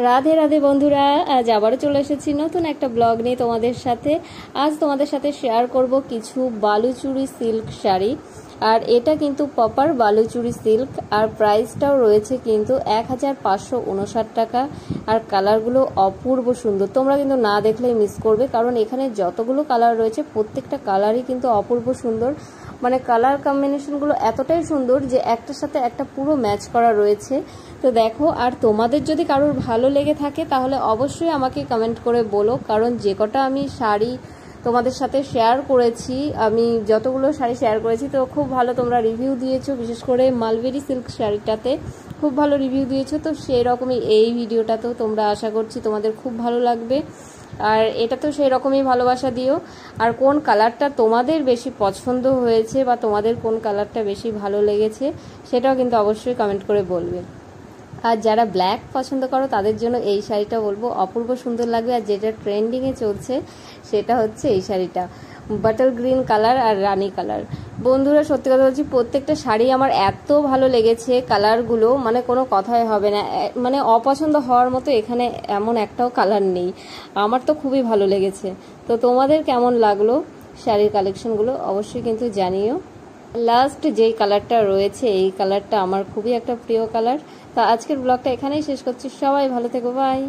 রাধে রাধে বন্ধুরা, আজ আবারও চলে এসেছি নতুন একটা ব্লগ নিয়ে তোমাদের সাথে। আজ তোমাদের সাথে শেয়ার করব কিছু বালুচুরি সিল্ক শাড়ি। আর এটা কিন্তু প্রপার বালুচুরি সিল্ক, আর প্রাইসটাও রয়েছে কিন্তু 1559 টাকা। আর কালারগুলো অপূর্ব সুন্দর, তোমরা কিন্তু না দেখলেই মিস করবে, কারণ এখানে যতগুলো কালার রয়েছে প্রত্যেকটা কালারই কিন্তু অপূর্ব সুন্দর। মানে কালার কম্বিনেশনগুলো এতটাই সুন্দর যে একটার সাথে একটা পুরো ম্যাচ করা রয়েছে। তো দেখো, আর তোমাদের যদি কারোর ভালো লেগে থাকে তাহলে অবশ্যই আমাকে কমেন্ট করে বলো, কারণ যে কটা আমি শাড়ি তোমাদের সাথে শেয়ার করেছি, আমি যতগুলো শাড়ি শেয়ার করেছি তো খুব ভালো তোমরা রিভিউ দিয়েছো। বিশেষ করে মালবেরি সিল্ক শাড়িটাতে খুব ভালো রিভিউ দিয়েছো, তো সেই রকমই এই ভিডিওটাতেও তোমরা আশা করছি তোমাদের খুব ভালো লাগবে। আর এটা তো সেই রকমই ভালোবাসা দিও। আর কোন কালারটা তোমাদের বেশি পছন্দ হয়েছে বা তোমাদের কোন কালারটা বেশি ভালো লেগেছে সেটাও কিন্তু অবশ্যই কমেন্ট করে বলবে। আর যারা ব্ল্যাক পছন্দ করো তাদের জন্য এই শাড়িটা বলবো অপূর্ব সুন্দর লাগবে। আর যেটা ট্রেন্ডিংয়ে চলছে সেটা হচ্ছে এই শাড়িটা, বাটার গ্রিন কালার আর রানী কালার। বন্ধুরা সত্যি কথা বলছি, প্রত্যেকটা শাড়ি আমার এত ভালো লেগেছে, কালারগুলো মানে কোনো কথাই হবে না, মানে অপছন্দ হওয়ার মতো এখানে এমন একটাও কালার নেই। আমার তো খুবই ভালো লেগেছে। তো তোমাদের কেমন লাগলো শাড়ির কালেকশনগুলো অবশ্যই কিন্তু জানিও। লাস্ট যেই কালারটা রয়েছে এই কালারটা আমার খুবই একটা প্রিয় কালার। তো আজকের ব্লগটা এখানেই শেষ করছি, সবাই ভালো থেকো, বাই।